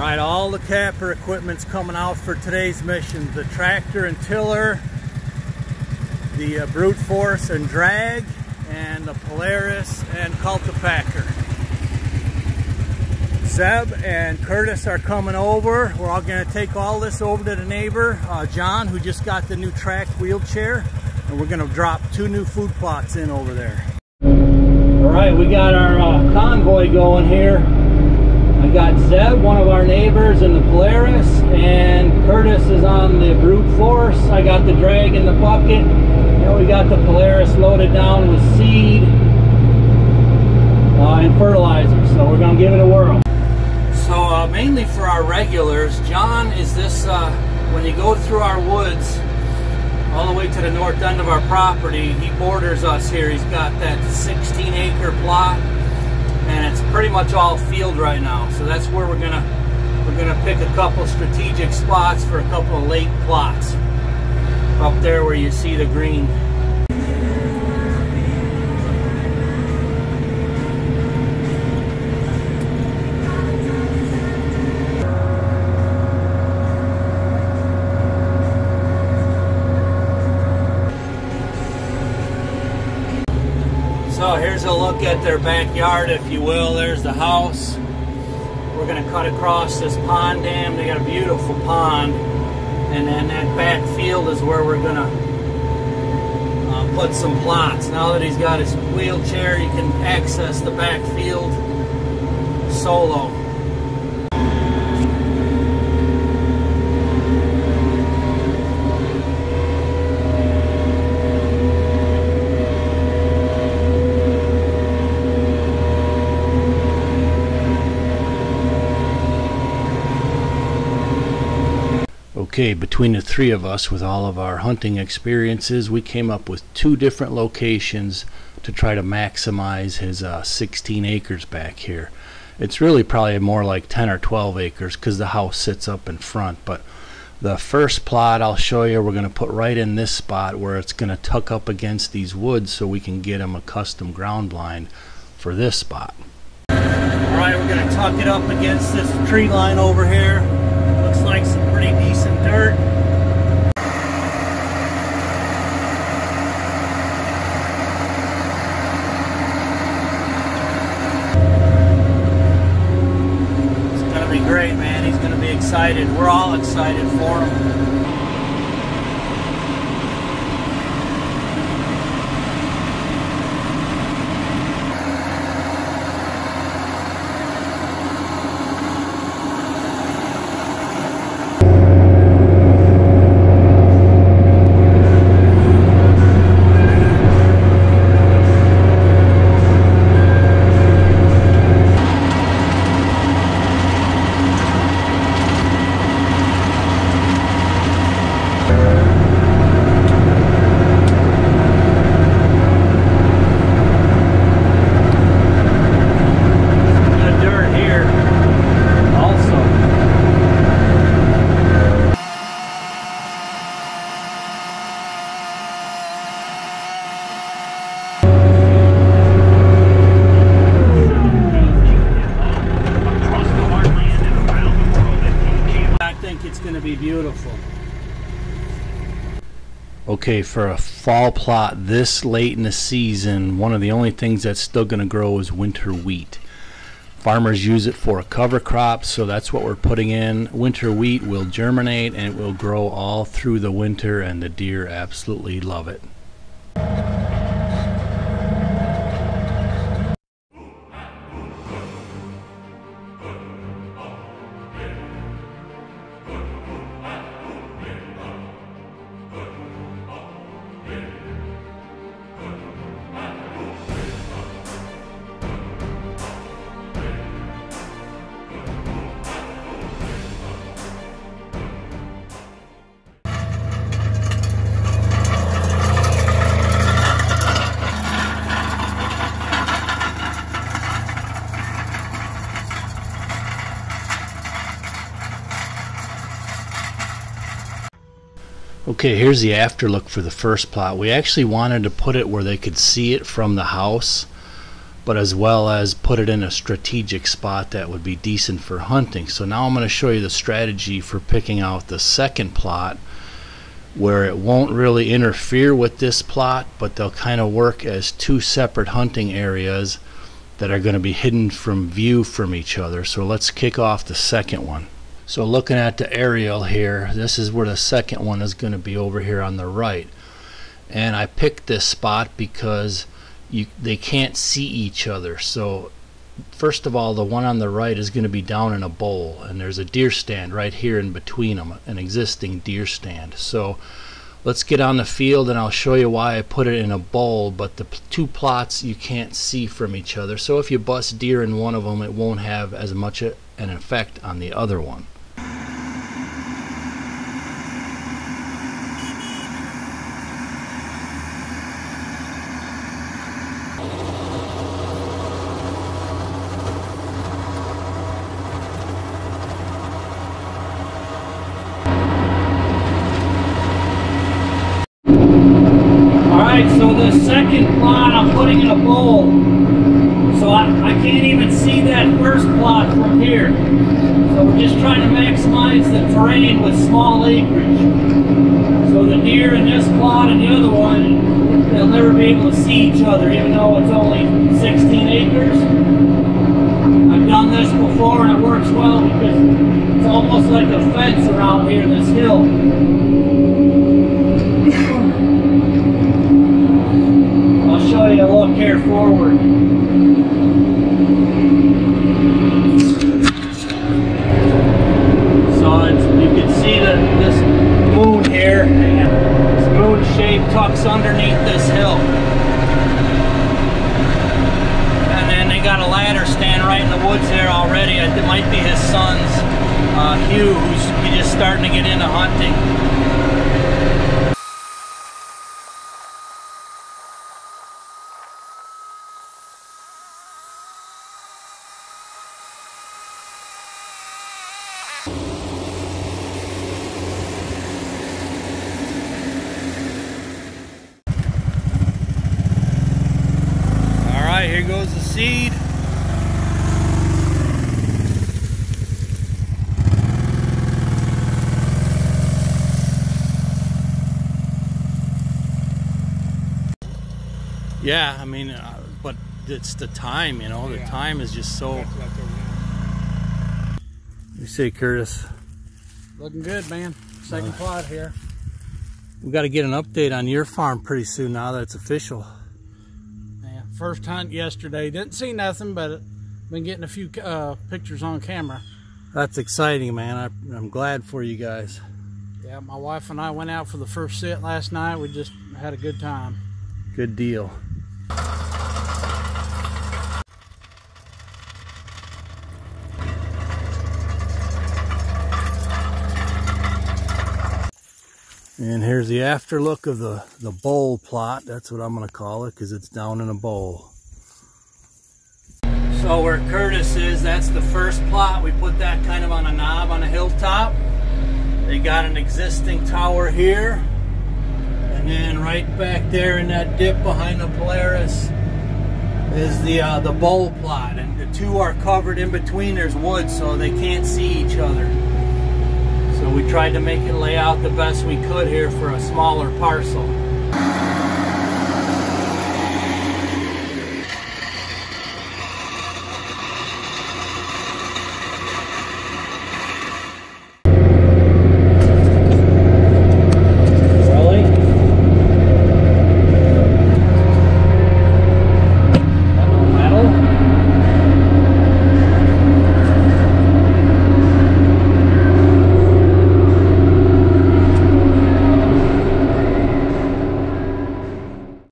Alright, all the Kapper equipment's coming out for today's mission. The tractor and tiller, the brute force and drag, and the Polaris and cultipacker. Zeb and Curtis are coming over. We're all going to take all this over to the neighbor, John, who just got the new track wheelchair, and we're going to drop 2 new food plots in over there. Alright, we got our convoy going here. I got Zeb, one of our neighbors, in the Polaris, and Curtis is on the brute force. I got the drag in the bucket, and we got the Polaris loaded down with seed and fertilizer, so we're going to give it a whirl. So mainly for our regulars, John is this, when you go through our woods all the way to the north end of our property, he borders us here. He's got that 16-acre plot, and it's pretty much all field right now. So that's where we're gonna pick a couple strategic spots for a couple of late plots. Up there where you see the green. So here's a look at their backyard, if you will. There's the house. We're going to cut across this pond dam. They got a beautiful pond. And then that back field is where we're going to put some plots. Now that he's got his wheelchair, you can access the back field solo. Okay, between the 3 of us, with all of our hunting experiences, we came up with 2 different locations to try to maximize his 16 acres back here. It's really probably more like 10 or 12 acres because the house sits up in front. But the first plot I'll show you, we're going to put right in this spot where it's going to tuck up against these woods so we can get him a custom ground blind for this spot. Alright, we're going to tuck it up against this tree line over here. Looks like some pretty decent dirt. It's going to be great, man. He's going to be excited. We're all excited for him. It's going to be beautiful. Okay, for a fall plot this late in the season, one of the only things that's still going to grow is winter wheat. Farmers use it for a cover crop, so that's what we're putting in. Winter wheat will germinate and it will grow all through the winter, and the deer absolutely love it. Okay, here's the after look for the first plot. We actually wanted to put it where they could see it from the house, but as well as put it in a strategic spot that would be decent for hunting. So now I'm going to show you the strategy for picking out the second plot where it won't really interfere with this plot, but they'll kind of work as two separate hunting areas that are going to be hidden from view from each other. So let's kick off the second one. So looking at the aerial here, this is where the second one is going to be, over here on the right. And I picked this spot because they can't see each other. So first of all, the one on the right is going to be down in a bowl, and there's a deer stand right here in between them, an existing deer stand. So let's get on the field and I'll show you why I put it in a bowl, but the two plots you can't see from each other. So if you bust deer in one of them, it won't have as much an effect on the other one. So the second plot I'm putting in a bowl, so I can't even see that first plot from here. So we're just trying to maximize the terrain with small acreage. So the deer in this plot and the other one, they'll never be able to see each other, even though it's only 16 acres. I've done this before and it works well because it's almost like a fence around here, this hill. Show you a look here forward. So you can see that this moon here, this moon shape tucks underneath this hill. And then they got a ladder stand right in the woods there already. It might be his son's, Hugh, who's just starting to get into hunting. Here goes the seed. Yeah, I mean, but it's the time, you know, the time is just so... You say, Curtis? Looking good, man. Second plot here. We got to get an update on your farm pretty soon now that it's official. First hunt yesterday. Didn't see nothing, but been getting a few pictures on camera. That's exciting, man. I'm glad for you guys. Yeah, my wife and I went out for the first sit last night. We just had a good time. Good deal. And here's the after look of the bowl plot. That's what I'm going to call it because it's down in a bowl. So where Curtis is, that's the first plot. We put that kind of on a knob on a hilltop. They got an existing tower here. And then right back there in that dip behind the Polaris is the bowl plot. And the two are covered in between. There's wood so they can't see each other. So we tried to make it lay out the best we could here for a smaller parcel.